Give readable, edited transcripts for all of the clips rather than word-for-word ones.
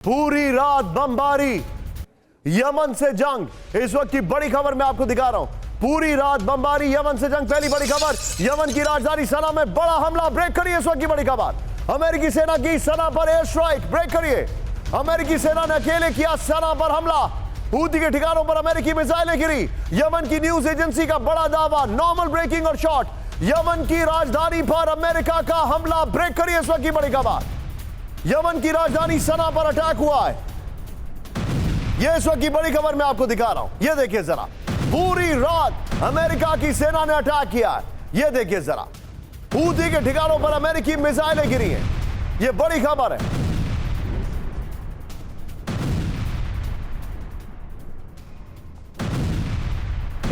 पूरी रात बमबारी, यमन से जंग। इस वक्त की बड़ी खबर मैं आपको दिखा रहा हूं। पूरी रात बमबारी, यमन से जंग। पहली बड़ी खबर, यमन की राजधानी सना में बड़ा हमला। ब्रेक करिए इस वक्त की बड़ी खबर। अमेरिकी सेना की सना पर एयर स्ट्राइक। ब्रेक करिए। अमेरिकी सेना ने अकेले किया सना पर हमला। हूती के ठिकानों पर अमेरिकी मिसाइलें गिरी। यमन की न्यूज एजेंसी का बड़ा दावा। नॉर्मल ब्रेकिंग और शॉट। यमन की राजधानी पर अमेरिका का हमला। ब्रेक करिए इस वक्त की बड़ी खबर। यमन की राजधानी सना पर अटैक हुआ है। यह इस वक्त की बड़ी खबर मैं आपको दिखा रहा हूं। यह देखिए जरा, पूरी रात अमेरिका की सेना ने अटैक किया है। यह देखिए जरा, हूती के ठिकानों पर अमेरिकी मिसाइलें गिरी हैं। यह बड़ी खबर है।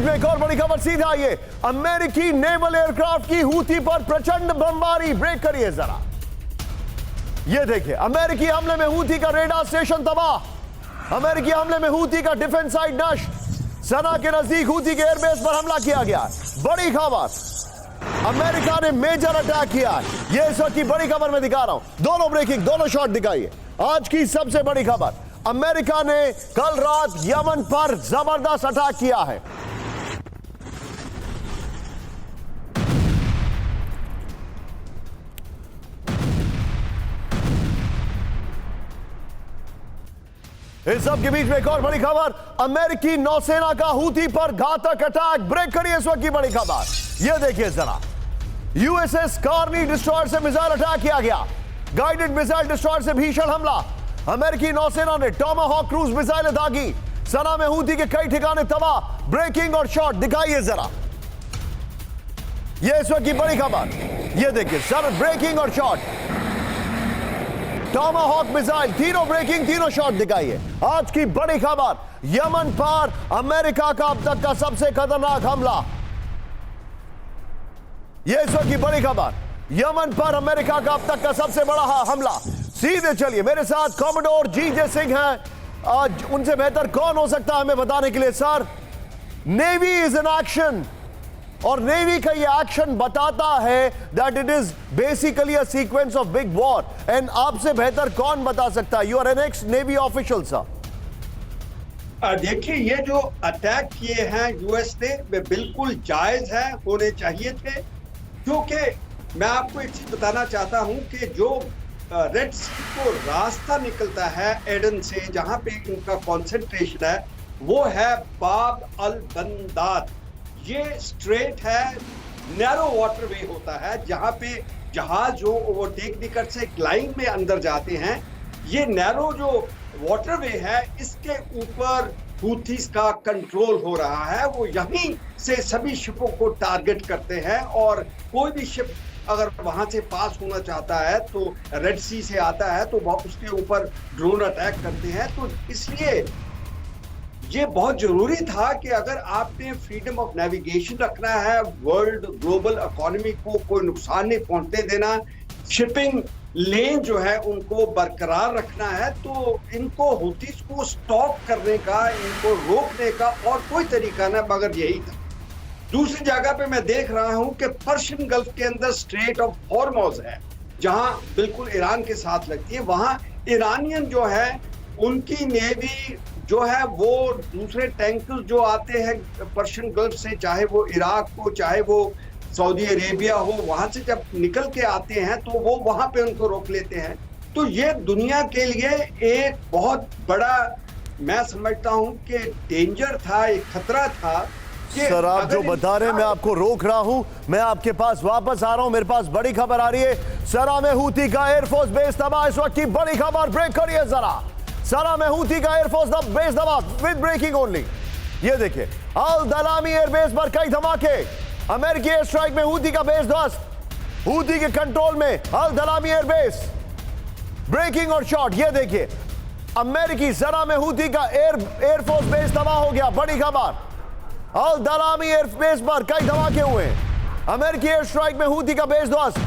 एक और बड़ी खबर सीधा ये, अमेरिकी नेवल एयरक्राफ्ट की हूती पर प्रचंड बमबारी। ब्रेक करिए जरा। यह देखिए, अमेरिकी हमले में हूती का रेडार स्टेशन तबाह। अमेरिकी हमले में हूती का डिफेंस साइट नष्ट। सना के नजदीक हूती के एयरबेस पर हमला किया गया। बड़ी खबर, अमेरिका ने मेजर अटैक किया है। यह इस वक्त की बड़ी खबर मैं दिखा रहा हूं। दोनों ब्रेकिंग, दोनों शॉट दिखाइए। आज की सबसे बड़ी खबर, अमेरिका ने कल रात यमन पर जबरदस्त अटैक किया है। इस सब के बीच में एक और बड़ी खबर, अमेरिकी नौसेना का हूती पर घातक अटैक। ब्रेक करिए इस वक्त की बड़ी खबर। यह देखिए जरा, यूएसएस कार्नी डिस्ट्रॉयर से मिसाइल अटैक किया गया। गाइडेड मिसाइल डिस्ट्रॉयर से भीषण हमला। अमेरिकी नौसेना ने टॉमाहॉक क्रूज मिसाइलें दागी। सना में हूती के कई ठिकाने तबाह। ब्रेकिंग और शॉट दिखाइए जरा। यह इस वक्त की बड़ी खबर। यह देखिए सर, ब्रेकिंग और शॉट। टॉमाहॉक मिसाइल, तीनों ब्रेकिंग, तीनों शॉट दिखाइए। आज की बड़ी खबर, यमन पर अमेरिका का अब तक का सबसे खतरनाक हमला। यह इस वक्त की बड़ी खबर, यमन पर अमेरिका का अब तक का सबसे बड़ा हमला। सीधे चलिए, मेरे साथ कॉमोडोर जी.जे. सिंह हैं। आज उनसे बेहतर कौन हो सकता है हमें बताने के लिए। Sir, navy is in action, और नेवी का ये एक्शन बताता है that it is basically a sequence of big war. And आपसे बेहतर कौन बता सकता है? You are an ex navy official sir. देखिए, ये जो अटैक किए हैं यूएस ने, वे बिल्कुल जायज है, होने चाहिए थे। क्योंकि मैं आपको एक चीज बताना चाहता हूं कि जो रेड सी को रास्ता निकलता है एडन से, जहां पे इनका कॉन्सेंट्रेशन है, वो है बाब अल बंदाद। ये स्ट्रेट है, नैरो वाटरवे होता है, जहां पे जहाज जो ओवरटेक नहीं कर से लाइन में अंदर जाते हैं। ये नैरो जो वाटरवे है, इसके ऊपर हूथीज का कंट्रोल हो रहा है। वो यहीं से सभी शिपों को टारगेट करते हैं, और कोई भी शिप अगर वहां से पास होना चाहता है तो रेड सी से आता है तो उसके ऊपर ड्रोन अटैक करते हैं। तो इसलिए ये बहुत जरूरी था कि अगर आपने फ्रीडम ऑफ नेविगेशन रखना है, वर्ल्ड ग्लोबल इकोनॉमी को कोई नुकसान नहीं पहुंचने देना, शिपिंग लेन जो है उनको बरकरार रखना है, तो इनको हूतीस को स्टॉप करने का, इनको रोकने का और कोई तरीका ना मगर यही था। दूसरी जगह पे मैं देख रहा हूं कि पर्शियन गल्फ के अंदर स्ट्रेट ऑफ हॉर्मुज़ है, जहां बिल्कुल ईरान के साथ लगती है। वहां ईरानियन जो है, उनकी नेवी जो है, वो दूसरे टैंकर्स जो आते हैं पर्शियन गल्फ से, चाहे वो इराक हो, चाहे वो सऊदी अरेबिया हो, वहां से जब निकल के आते हैं तो वो वहां पे उनको रोक लेते हैं। तो ये दुनिया के लिए एक बहुत बड़ा, मैं समझता हूं कि डेंजर था, एक खतरा था। सर, आप जो बता रहे हैं, मैं आपको रोक रहा हूं। मैं आपके पास वापस आ रहा हूं। मेरे पास बड़ी खबर आ रही है। सना में हूती का एयरफोर्स बेस तबाह। इस वक्त की बड़ी खबर, ब्रेक करिए जरा। सना में हूती का एयरफोर्स बेस तबाह विद ब्रेकिंग ओनली। ये देखिए, अल दलामी एयरबेस पर कई धमाके। अमेरिकी एयर स्ट्राइक में हूती का बेस ध्वस्त। हूती के कंट्रोल में अल दलामी एयरबेस। ब्रेकिंग और शॉट। ये देखिए, अमेरिकी सना में हूती का एयरफोर्स बेस तबाह हो गया। बड़ी खबर, अल दलामी एयरबेस पर कई धमाके हुए। अमेरिकी एयर स्ट्राइक में हूती का बेस ध्वस्त।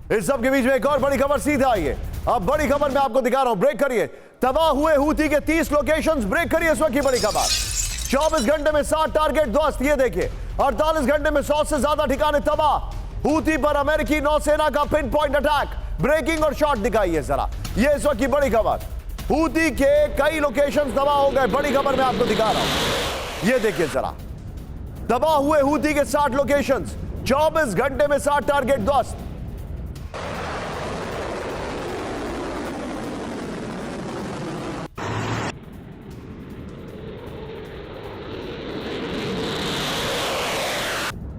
इस सब के बीच में एक और बड़ी खबर सीधा आई है। अब बड़ी खबर मैं आपको दिखा रहा हूं, ब्रेक करिए। तबाह हुए हूती के 30 लोकेशंस, ब्रेक करिए इस वक्त की बड़ी खबर। 24 घंटे में 60 टारगेट ध्वस्त, ये देखिए। 48 घंटे में 100 से ज्यादा ठिकाने तबाह। हूती पर अमेरिकी नौसेना का पिन पॉइंट अटैक, ब्रेकिंग और शॉट दिखाइए जरा, ये इस वक्त की बड़ी खबर। हूती के कई लोकेशंस तबाह हो गए, बड़ी खबर मैं आपको दिखा रहा हूं, ये देखिए जरा। तबाह हुए हूती के 60 लोकेशंस, 24 घंटे में 60 टारगेट ध्वस्त।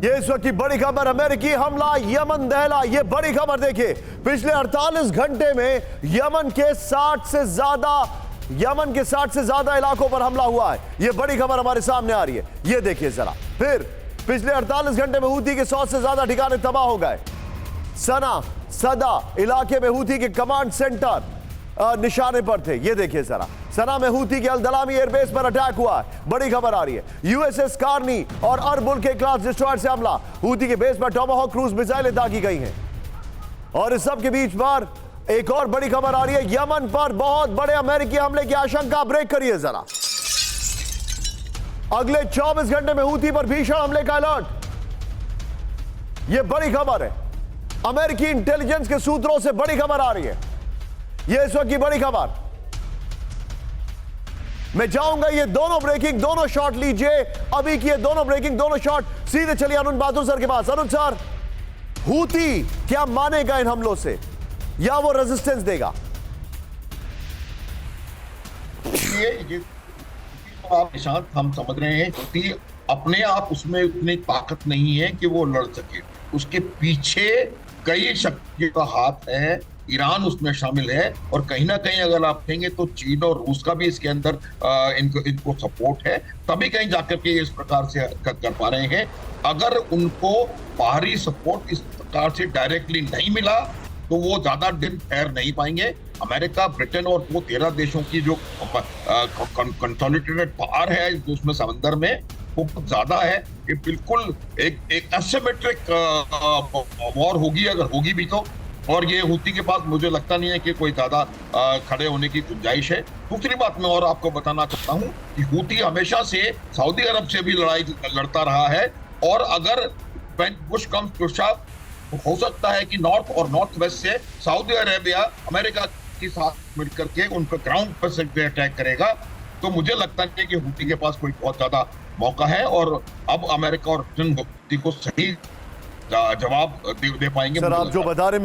ये इस वक्त की बड़ी खबर, अमेरिकी हमला यमन दहला, ये बड़ी खबर देखिए। पिछले 48 घंटे में यमन के 60 से ज्यादा इलाकों पर हमला हुआ है, ये बड़ी खबर हमारे सामने आ रही है, ये देखिए जरा। फिर पिछले 48 घंटे में हूती के 100 से ज्यादा ठिकाने तबाह हो गए। सदा इलाके में हूती के कमांड सेंटर निशाने पर थे, ये देखिए जरा। सना में हूती के अल-दलामी एयरबेस पर अटैक हुआ है, बड़ी खबर आ रही है। यूएसएस कार्नी और अरबुल के क्लास डिस्ट्रॉयर से हमला, हूती के बेस पर टोमाहॉक क्रूज मिसाइलें दागी गई हैं। और इस सब के बीच पर एक और बड़ी खबर आ रही है, यमन पर बहुत बड़े अमेरिकी हमले की आशंका, ब्रेक करिए जरा। अगले 24 घंटे में हूती पर भीषण हमले का अलर्ट, यह बड़ी खबर है। अमेरिकी इंटेलिजेंस के सूत्रों से बड़ी खबर आ रही है, यह इस वक्त की बड़ी खबर। मैं जाऊंगा, ये दोनों ब्रेकिंग, दोनों शॉट लीजिए अभी की, ये दोनों ब्रेकिंग, दोनों शॉट। सीधे चलिए अरुण बहादुर सर के पास। अरुण सर, हूती क्या मानेगा इन हमलों से या वो रेजिस्टेंस देगा? ये आप निशांत, हम समझ रहे हैं कि अपने आप उसमें उतनी ताकत नहीं है कि वो लड़ सके। उसके पीछे कई शक्तियों का हाथ है, ईरान उसमें शामिल है, और कहीं ना कहीं अगर आप कहेंगे तो चीन और रूस का भी इसके अंदर इनको सपोर्ट है, तभी कहीं जाकर के इस प्रकार से हरकत कर पा रहे हैं। अगर उनको बाहरी सपोर्ट इस प्रकार से डायरेक्टली नहीं मिला तो वो ज्यादा दिन ठहर नहीं पाएंगे। अमेरिका, ब्रिटेन और वो 13 देशों की जो कंसोलिडेटेड पावर है उसमें समंदर में, वो बहुत ज्यादा है। ये बिल्कुल एक एसिमेट्रिक वॉर होगी, अगर होगी भी तो। और ये हूती के पास मुझे लगता नहीं है कि कोई ज्यादा खड़े होने की गुंजाइश है। दूसरी बात मैं और आपको बताना चाहता हूँ कि हूती हमेशा से सऊदी अरब से भी लड़ाई लड़ता रहा है, और अगर पुश कम्स टू शव, हो सकता है कि नॉर्थ और नॉर्थ वेस्ट से सऊदी अरेबिया अमेरिका के साथ मिलकर के उनका ग्राउंड पर से अटैक करेगा। तो मुझे लगता है कि हूती के पास कोई बहुत ज्यादा मौका है, और अब अमेरिका और ब्रिटेन हूती को सही जवाब दे पाएंगे। सर, आप जो बता रहे